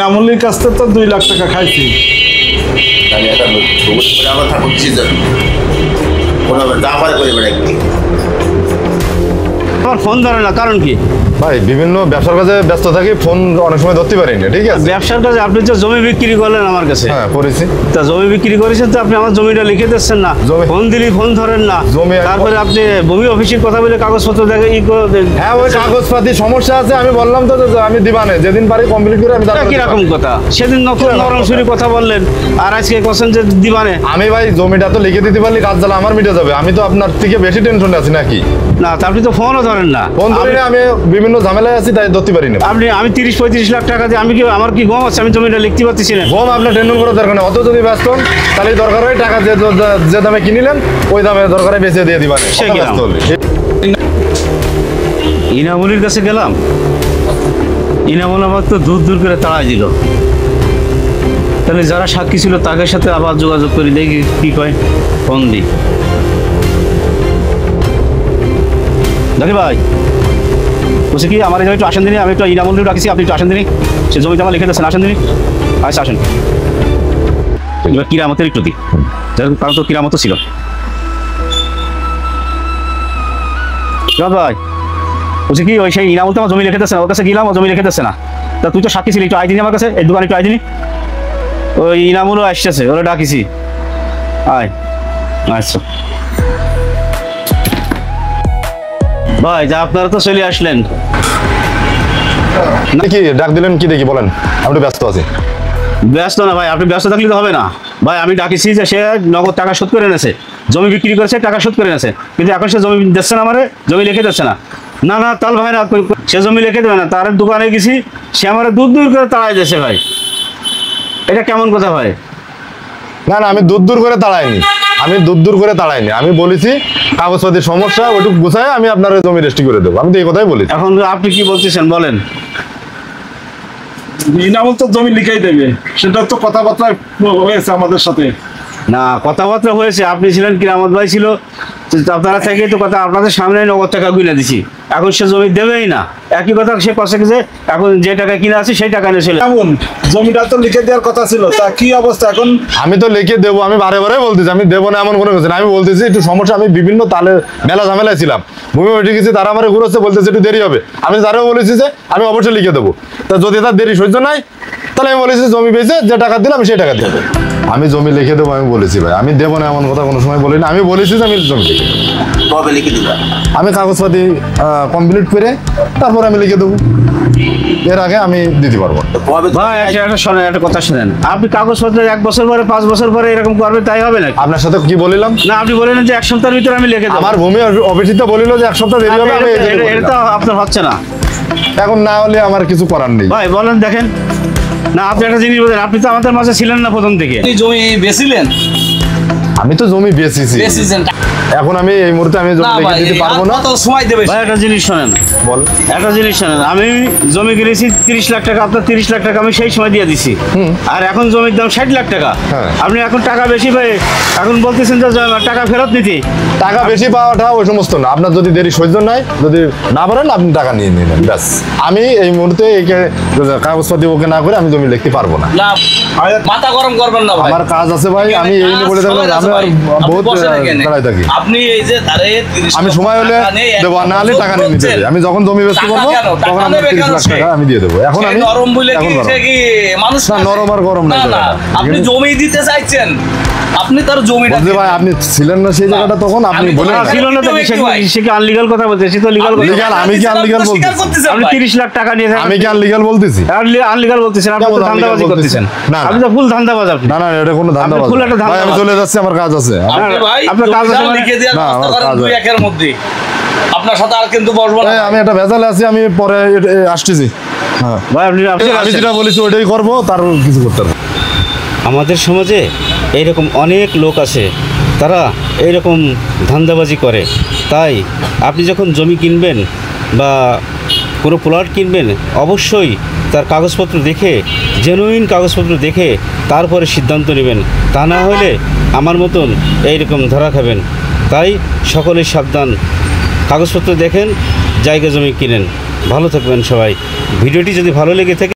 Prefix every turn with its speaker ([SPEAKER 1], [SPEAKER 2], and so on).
[SPEAKER 1] আমলির কাছ থেকে তো 2 লাখ টাকা খাইছি।
[SPEAKER 2] তাহলে এটা আমার থাকুক সিজন কোনো দাফার করে বেড়াচ্ছি।
[SPEAKER 3] আমার ফোন ধরে না, কারণ কি?
[SPEAKER 4] ভাই বিভিন্ন ব্যবসার কাজে ব্যস্ত থাকি, ফোন অনেক সময় ধরতে পারি না। ঠিক আছে,
[SPEAKER 3] ব্যবসার কাজে আপনি যে জমি বিক্রি করলেন আমার কাছে,
[SPEAKER 4] হ্যাঁ করেছি।
[SPEAKER 3] তা জমি বিক্রি করেছেন তো আপনি আমার জমিটা লিখে দিচ্ছেন না, ফোন দিলি ফোন ধরেন না, তারপরে আপনি ভূমি অফিসের কথা বলে কাগজপত্র দেখে
[SPEAKER 4] হ্যাঁ ওই কাগজপাতি সমস্যা আছে, আমি বললাম তো আমি দিবানে যেদিন পারি কমপ্লিট করে আমি।
[SPEAKER 3] কিরকম কথা? সেদিন নরম সুরি কথা বললেন আর আজকে কোশ্চেন যে দিবানে।
[SPEAKER 4] আমি ভাই জমিটা তো লিখে দিতে পারলে কাজ জ্বালা আমার মিটে যাবে, আমি তো আপনার থেকে বেশি টেনশনে আছি নাকি?
[SPEAKER 3] না, তা আপনি তো ফোনও ধরেন না।
[SPEAKER 4] ফোন ধরে আমি বিভিন্ন ঝামেলায় আছি, তাই ধরতে পারি না।
[SPEAKER 3] আমি 30-35 লাখ টাকা দিয়ে আমার কি গম আছে? আমি জমিটা লিখতে পারতেছি না।
[SPEAKER 4] গম আপনার টেনশন করার দরকার নেই, অত যদি ব্যস্ত হন তাহলে দরকার হয় টাকা যে দামে কিনিলেন ওই দামে দরকার হয় বেঁচে দিয়ে দিবেন।
[SPEAKER 3] ইনামুলির কাছে গেলাম, ইনামুল আমার তো দূর দূর করে তাড়াই দিল। তাহলে যারা সাক্ষী ছিল তাদের সাথে আবার যোগাযোগ করি, দেখি কি কয়। ফোন দিই। দেখি ভাই বলছি কি, আমার এই একটু আসেন দিনই, আমি একটু ইনামুল রাখছি, আপনি একটু আসেন দিনই, সে জমিটা আমার লিখে দিচ্ছেন, আসেন দিনই। আচ্ছা আসেন। এবার কিরামতের একটু দিই, কারণ তো কিরামত ছিল। ভাই বলছি কি, ওই সেই ইনামুল তো আমার জমি লিখে দিচ্ছে না, ওর কাছে গেলাম, ও জমি লিখে দিচ্ছে না। তা তুই তো সাক্ষী ছিলি, একটু আয় দিনি আমার কাছে, এই দোকানে একটু আয় দিনি। ওই ইনামুলও আসতেছে, ওরা ডাকিছি, আয়। আচ্ছা ভাই, যা আপনারা তো চলে আসলেন।
[SPEAKER 4] কি ডাক দিলেন কি দেখি বলেন, আমি ব্যস্ত আছি।
[SPEAKER 3] ব্যস্ত না ভাই, আপনি ব্যস্ত থাকলে তো হবে না ভাই। আমি ডাকিছি যে সে নগদ টাকা শোধ করে এনেছে, জমি বিক্রি করেছে, টাকা শোধ করে এনেছে, কিন্তু এখন সে জমি দিচ্ছে না, আমারে জমি লিখে দিচ্ছে না। না না তাল ভাই না, সে জমি লিখে দেবে না, তার দোকানে গেছি, সে আমার দূর দূর করে তাড়াই দিয়েছে ভাই। এটা কেমন কথা ভাই?
[SPEAKER 4] না না, আমি দূর করে তাড়াইনি, আমি বলেছি কাগজপাতির সমস্যা, ওইটুকু গুছায় আমি আপনার জমি রেজিস্ট্রি করে দেবো, আমি তো এই কথাই বলেছি।
[SPEAKER 3] এখন আপনি কি বলতেছেন বলেন?
[SPEAKER 1] ইনামুল তো জমি লিখাই দেবে, সেটা তো কথাবার্তা হয়েছে আমাদের সাথে।
[SPEAKER 3] না, কথাবার্তা হয়েছে, আপনি ছিলেন, কিরামত ভাই ছিল, আপনারা থেকে তো কথা, আপনাদের সামনে নগদ টাকা গুলে দিছি, এখন সে জমি দেবেই না। একই কথা সে কষে যে এখন যে টাকা কিনে আছে সেই টাকা নিয়ে চলে।
[SPEAKER 1] এমন জমিটা তো লিখে দেওয়ার কথা ছিল, তা কি অবস্থা এখন?
[SPEAKER 4] আমি তো লিখে দেবো, আমি বারে বলতেছি আমি দেবো না এমন কোনো কিছু না, আমি বলতেছি একটু সমস্যা, আমি বিভিন্ন তালে মেলা ঝামেলায় ছিলাম, ভূমি উঠে গেছি, তারা আমার ঘুরোচ্ছে, বলতেছে একটু দেরি হবে। আমি তারাও বলেছি যে আমি অবশ্যই লিখে দেবো, তা যদি তার দেরি সহ্য নাই তাহলে আমি বলেছি জমি বেঁচে যে টাকা দিলাম আমি সেই টাকা দিয়ে দেবো। আমি জমি লিখে দেবো, আমি বলেছি ভাই, আমি দেবো না এমন কথা কোনো সময় বলি না, আমি বলেছি যে আমি জমি লিখে দেবো।
[SPEAKER 2] কবে লিখে দিবা?
[SPEAKER 4] আমি কাগজপাতি কমপ্লিট করে তারপর আমি লিখে দেবো, এর আগে আমি দিতে পারবো না।
[SPEAKER 3] ভাই একটা শোনেন, একটা কথা শোনেন, আপনি কাগজপত্র 1 বছর পরে 5 বছর পরে এরকম করবে, তাই হবে না?
[SPEAKER 4] আপনার সাথে কি বলিলাম?
[SPEAKER 3] না, আপনি বলেন যে 1 সপ্তাহের ভিতরে আমি লিখে দেবো।
[SPEAKER 4] আমার ভূমি অফিসে তো বলিল যে 1 সপ্তাহ দেরি হবে, আমি
[SPEAKER 3] এটা তো আপনার হচ্ছে না।
[SPEAKER 4] এখন না হলে আমার কিছু করার নেই
[SPEAKER 3] ভাই বলেন, দেখেন না, আপনি একটা জিনিস বলেন, আপনি তো আমাদের মাঝে ছিলেন না প্রথম থেকে।
[SPEAKER 5] জমি বেচিলেন?
[SPEAKER 4] আমি তো জমি বেচেছি, এখন আমি এই মুহূর্তে আমি জমি লিখে দিতে পারবো না।
[SPEAKER 5] কত সময় দেবে?
[SPEAKER 3] ভাই একটা জিনিস শোনেন,
[SPEAKER 4] বল।
[SPEAKER 3] একটা জিনিস শোনেন, আমি জমি কিনেছি 30 লাখ টাকা, আপনার 30 লাখ টাকা আমি সেই সময় দিয়ে দিছি, আর এখন জমির দাম 60 লাখ টাকা। আপনি এখন টাকা বেশি পাই, এখন বলতেছেন যে টাকা ফেরত নিতে।
[SPEAKER 4] টাকা বেশি পাওয়াটা ওই সমস্ত না, আপনার যদি দেরি সহ্য নাই, যদি না পারেন আপনি টাকা নিয়ে নিলেন, ব্যাস। আমি এই মুহূর্তে কাগজপাতি ওকে না করে আমি জমি লিখতে পারবো না।
[SPEAKER 5] মাথা গরম করবেন না ভাই,
[SPEAKER 4] আমার কাজ আছে ভাই, আমি এই নিয়ে বলে থাকলাম, আমি আর বহুত লড়াই থাকি।
[SPEAKER 5] আপনি এই যে
[SPEAKER 4] আমি সময় হলে দেবো, না হলে টাকা নিয়ে নিতে হবে। আমি যখন জমি বেচতে পারবো তখন আমি 30 লাখ টাকা আমি দিয়ে দেবো। এখন আমি
[SPEAKER 5] নরম বলে কি মানুষ
[SPEAKER 4] না, নরম আর গরম নাই।
[SPEAKER 5] আপনি জমি দিতে চাইছেন, আপনি তার জমিটা
[SPEAKER 4] ভাই আপনি ছিলেন না সেই জায়গাটা, তখন আপনি বলে
[SPEAKER 3] ছিল না তো, সে কি আনলিগাল কথা বলতেছে? সে তো লিগাল।
[SPEAKER 4] আমি কি আনলিগাল বলতেছি?
[SPEAKER 3] আপনি 30 লাখ টাকা নিয়ে
[SPEAKER 4] আমি কি আনলিগাল বলতেছি?
[SPEAKER 3] আনলিগাল বলতেছেন, আপনি তো ধান্দাবাজি করতেছেন। আপনি তো ফুল ধান্দাবাজ। আপনি
[SPEAKER 4] না না, এটা কোনো ধান্দাবাজ না ভাই, আমি চলে যাচ্ছি, আমার কাজ আছে।
[SPEAKER 5] আপনার কাজ আছে লিখে দেওয়ার ব্যবস্থা করেন 2-1 এর মধ্যে, আপনার সাথে আর কিন্তু বসবো না।
[SPEAKER 4] আমি একটা ভেজালে আছি, আমি পরে আসতেছি। হ্যাঁ
[SPEAKER 3] ভাই আপনি
[SPEAKER 4] আমি যেটা বলেছি ওইটাই করবো, তার কিছু করতে হবে।
[SPEAKER 3] আমাদের সমাজে এইরকম অনেক লোক আছে, তারা এইরকম ধান্দাবাজি করে। তাই আপনি যখন জমি কিনবেন বা কোনো প্লট কিনবেন, অবশ্যই তার কাগজপত্র দেখে, জেনুইন কাগজপত্র দেখে তারপরে সিদ্ধান্ত নেবেন, তা না হলে আমার মতন এইরকম ধরা খাবেন। তাই সকলেই সাবধান, কাগজপত্র দেখেন, জায়গা জমি কিনেন। ভালো থাকবেন সবাই। ভিডিওটি যদি ভালো লেগে থাকে